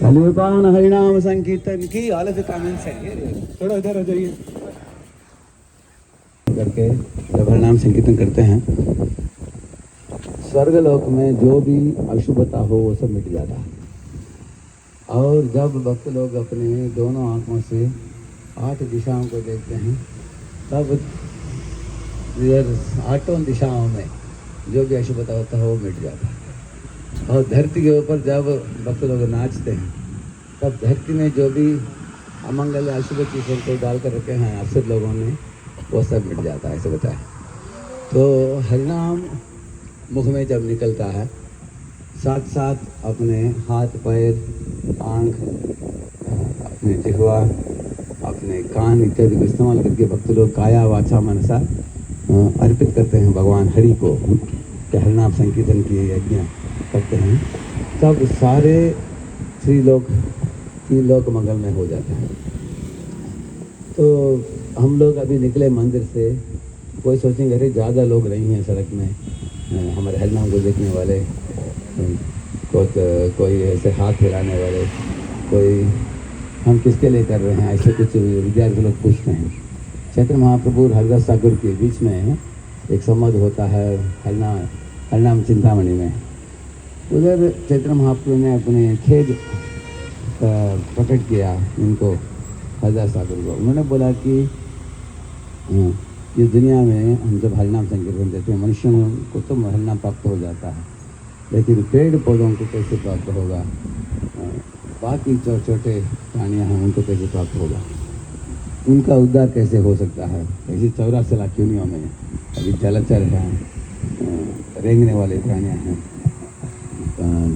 धन्यवाद हरिनाम संकीर्तन की ऑल ऑफ द कमेंट्स है थोड़ा इधर आ जाइए करके जब हरिनाम संकीर्तन करते हैं स्वर्गलोक में जो भी अशुभता हो वो सब मिट जाता है। और जब भक्त लोग अपने दोनों आंखों से 8 दिशाओं को देखते हैं तब आठों दिशाओं में जो भी अशुभता होता है वो मिट जाता है। और धरती के ऊपर जब भक्त लोग नाचते हैं तब धरती में जो भी अमंगल अशुभ चीज़ों को डाल कर रखे हैं अफसर लोगों ने वो सब मिट जाता है ऐसे बताया। तो हरिनाम मुख में जब निकलता है साथ साथ अपने हाथ पैर आँख अपने जिह्वा अपने कान इत्यादि को इस्तेमाल करके भक्त लोग काया वाचा मनसा अर्पित करते हैं भगवान हरि को कि हरिनाम संकीर्तन की यज्ञ करते हैं तब सारे त्रिलोक मंगल में हो जाते हैं। तो हम लोग अभी निकले मंदिर से कोई सोचेंगे अरे ज़्यादा लोग नहीं हैं सड़क में हमारे हरिनाम को देखने वाले कोई ऐसे हाथ हिलाने वाले कोई हम किसके लिए कर रहे हैं ऐसे कुछ विद्यार्थी लोग पूछते हैं। चैत्र महाप्रभु हरिदास ठाकुर के बीच में एक संवाद होता है हरिनाम चिंतामणि में। उधर चैत्र महाप्रभु ने अपने खेद प्रकट किया इनको हरिदास ठाकुर को। उन्होंने बोला कि इस दुनिया में हम जब हरिनाम संकीर्तन देते हैं मनुष्यों को तो हरिनाम प्राप्त हो जाता है लेकिन पेड़ पौधों को कैसे प्राप्त होगा बाकी छोटे प्राणियाँ हैं उनको कैसे प्राप्त होगा उनका उद्धार कैसे हो सकता है। ऐसी 84 लाख योनियों में अभी जलचर हैं रेंगने वाले प्राणियाँ हैं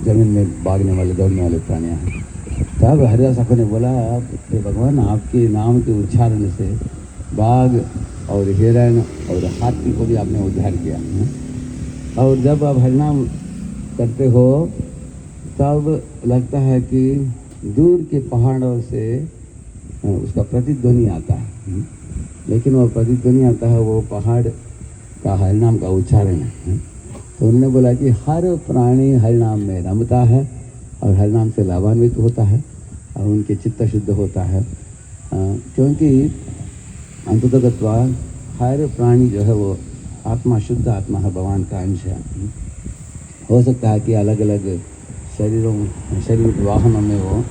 जमीन में भागने वाले दौड़ने वाले प्राणियाँ हैं। तब हरिदास ठाकुर ने बोला कि भगवान आपके नाम के उच्चारण से बाघ और हिरण और हाथी को भी आपने उद्धार किया और जब आप हरिनाम करते हो तब लगता है कि दूर के पहाड़ों से उसका प्रतिध्वनि आता है लेकिन वो प्रतिध्वनि आता है वो पहाड़ का हरिनाम का उच्चारण है। तो उन्होंने बोला कि हर प्राणी हरिनाम में रमता है और हरिनाम से लाभान्वित होता है और उनके चित्त शुद्ध होता है क्योंकि अंततः हर प्राणी जो है वो आत्मा शुद्ध आत्मा है भगवान का अंश है। हो सकता है कि अलग अलग शरीर वाहनों में वो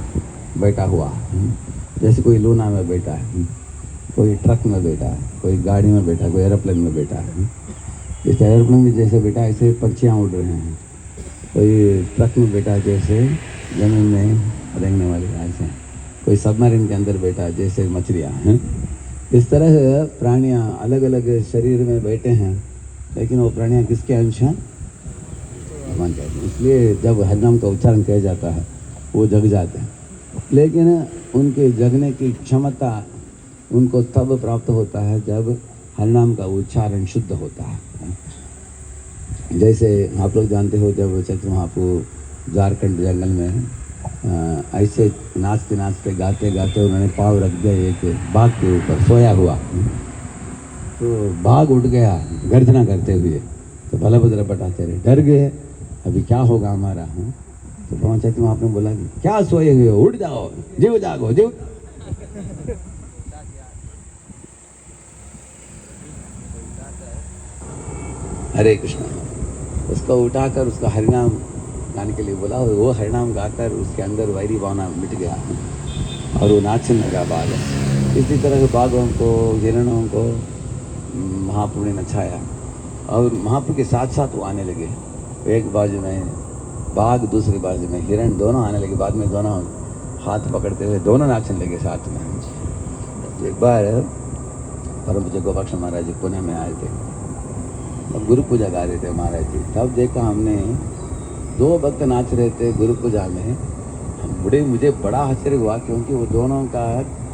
बैठा हुआ जैसे कोई लूना में बैठा है कोई ट्रक में बैठा है कोई गाड़ी में बैठा है कोई एरोप्लेन में बैठा है। इस एरोप्लेन में जैसे बैठा ऐसे पंछियाँ उड़ रहे हैं कोई ट्रक में बैठा जैसे ज़मीन में रेंगने वाले ऐसे कोई सबमरीन के अंदर बैठा जैसे मछलियाँ हैं। इस तरह प्राणियाँ अलग अलग शरीर में बैठे हैं लेकिन वो प्राणियाँ किसके अंश हैं भगवान कहते हैं। इसलिए जब हरिनाम का उच्चारण किया जाता है वो जग जाते हैं लेकिन उनके जगने की क्षमता उनको तब प्राप्त होता है जब हरिनाम का उच्चारण शुद्ध होता है। जैसे आप लोग जानते हो जब चैत्र महाप्रभु झारखंड जंगल में ऐसे नाचते नाचते गाते गाते उन्होंने पाँव रख दिया एक बाघ के ऊपर सोया हुआ तो बाघ उठ गया गर्जना करते हुए। तो बलभद्र भट्टाचार्य डर गए अभी क्या होगा हमारा तो भगवान चैत्र महाप्रभु ने बोला कि क्या सोए हुए उठ जाओ जीव जागो जीव। हरे कृष्ण उसको उठाकर उसका हरिनाम गाने के लिए बोला और वो हरिनाम गाकर उसके अंदर वैरी भावना मिट गया और वो नाचने लगा बाघ। इसी तरह से बाघों को हिरणों को महाप्रभु ने नचाया और महाप्रभु के साथ साथ वो आने लगे एक बाजू में बाघ दूसरी बाजू में हिरण दोनों आने लगे। बाद में दोनों हाथ पकड़ते हुए दोनों नाचने लगे साथ में। एक बार परम पूज्य गोपाक्ष महाराज जी पुणे में आए थे और गुरु पूजा गा रहे थे महाराज जी। तब देखा हमने 2 भक्त नाच रहे थे गुरु पूजा में। मुझे बड़ा आश्चर्य हुआ क्योंकि वो दोनों का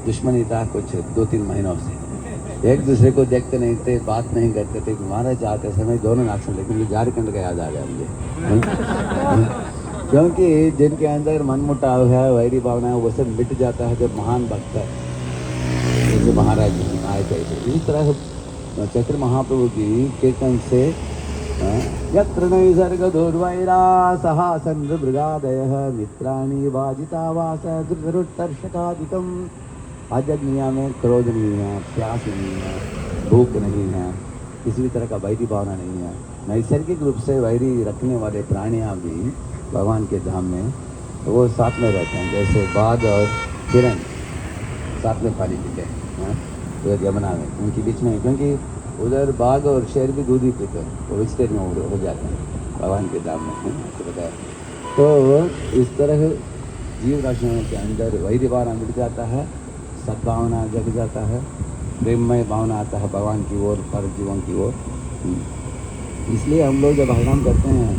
दुश्मनी था कुछ 2-3 महीनों से एक दूसरे को देखते नहीं थे बात नहीं करते थे। महाराज आते समय दोनों नाचने लगे। मुझे झारखंड का याद आ गया मुझे क्योंकि जिनके अंदर मनमुटाव है वैरी भावना है वो सब मिट जाता है जब महान भक्त है जैसे महाराज जी आए थे। इस तरह चैत्र महाप्रभु की कीर्तन से यत्र नैसर्गदुर्वैरा सहासन्द्रमृगादयः मित्राणि वाजिता वास दुर्धरुत्तर्षकादिकम्। आध्यात्मिक दुनिया में क्रोध नहीं है, प्यास नहीं है, भूख नहीं है, किसी भी तरह का वैरी भावना नहीं है। नैसर्गिक रूप से वैरी रखने वाले प्राणियाँ भी भगवान के धाम में वो साथ में रहते हैं, जैसे बाघ और हिरण साथ में पानी पीते हैं तो यमुना में उनके बीच में, क्योंकि उधर बाघ और शेर भी दूध ही पीते हैं, वो वेजिटेरियन हो जाते हैं भगवान के धाम में, आपको बताया। तो इस तरह जीव राशियों के अंदर वैरी भावना मिट जाता है, सद्भावना जग जाता है, प्रेममय भावना आता है भगवान की ओर, पर जीवों की ओर। इसलिए हम लोग जब हरिनाम करते हैं,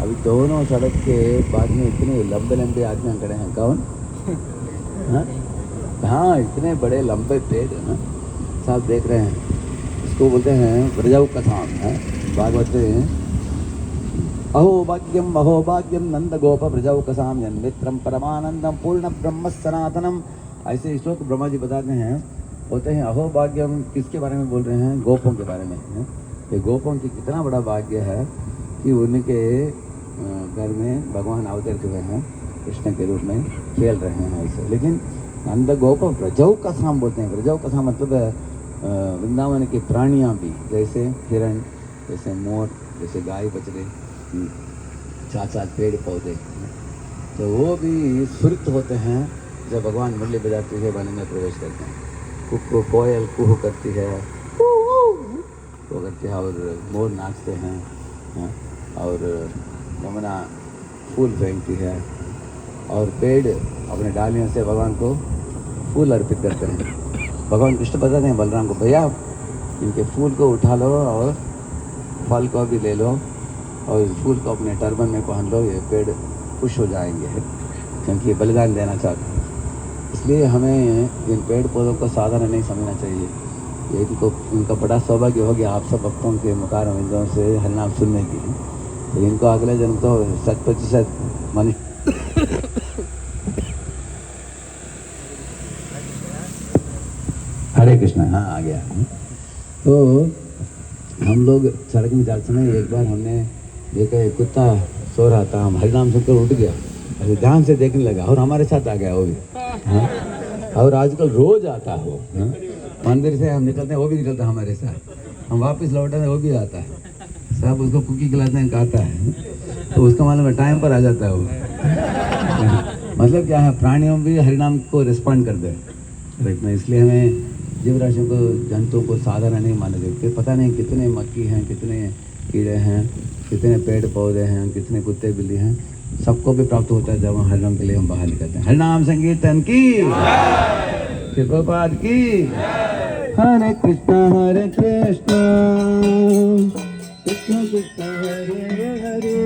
अभी दोनों सड़क के बाद में इतने लंबे लंबे आदमी खड़े हैं, कौन? हाँ, इतने बड़े लंबे पेड़ है ना, सब देख रहे हैं। इसको बोलते हैं ब्रजौ कथाम है, भागवत हैं अहो भाग्यम नंद गोप ब्रजौ कथाम जन्मित्रम परमानंदम पूर्ण ब्रह्म सनातनम। ऐसे श्लोक ब्रह्मा जी बताते हैं, बोलते हैं अहो भाग्यम, किसके बारे में बोल रहे हैं? गोपों के बारे में। ये गोपों की कितना बड़ा भाग्य है कि उनके घर में भगवान अवतरित हुए हैं, कृष्ण के रूप में खेल रहे हैं ऐसे। लेकिन नंद गोप ब्रजौ कथाम बोलते हैं। ब्रजौ कथा मतलब वृंदावन के प्राणियाँ भी, जैसे हिरण, जैसे मोर, जैसे गाय बछड़े, साथ साथ पेड़ पौधे, तो वो भी सुरत होते हैं जब भगवान मुरली बजाते हुए वन में प्रवेश करते हैं। कुकु कोयल कुहू करती है, वो करती है, और मोर नाचते हैं, और यमुना फूल फेंकती है, और पेड़ अपने डालियों से भगवान को फूल अर्पित करते हैं। भगवान कृष्ण बताते हैं बलराम को, भैया इनके फूल को उठा लो और फल को भी ले लो, और इस फूल को अपने टर्बन में पहन लो, ये पेड़ खुश हो जाएंगे, क्योंकि ये बलिदान देना चाहते हैं। इसलिए हमें इन पेड़ पौधों को साधारण नहीं समझना चाहिए। ये इनका बड़ा सौभाग्य हो गया आप सब भक्तों के मुखारविंदों से हरिनाम सुनने की। तो इनको अगले जन्म तो 100% मनुष्य। हरे कृष्णा। हाँ, आ गया। तो हम लोग सड़क में जाते समय एक बार हमने देखा एक कुत्ता सो रहा था, हम हरिनाम सुनकर उठ गया, अरे ध्यान से देखने लगा और हमारे साथ आ गया वो भी। और आजकल रोज आता है वो, मंदिर से हम निकलते हैं वो भी निकलता है हमारे साथ, हम वापस लौटते हैं वो भी आता है, सब उसको कुकी खिलाते हैं, खाता है, तो उसका मालूम है टाइम पर आ जाता है वो। मतलब क्या है, प्राणियों भी हरिनाम को रिस्पॉन्ड करते हैं। इसलिए हमें जीव राशियों को, जंतुओं को साधारण नहीं माने देखते। पता नहीं कितने मक्खी हैं, कितने कीड़े हैं, कितने पेड़ पौधे हैं, कितने कुत्ते बिल्ली हैं, सबको भी प्राप्त होता है जब हम हरिनाम के लिए हम बाहर निकलते हैं। हरिनाम संकीर्तन की, कृपापाद की। हरे कृष्णा कृष्ण कृष्ण हरे हरे,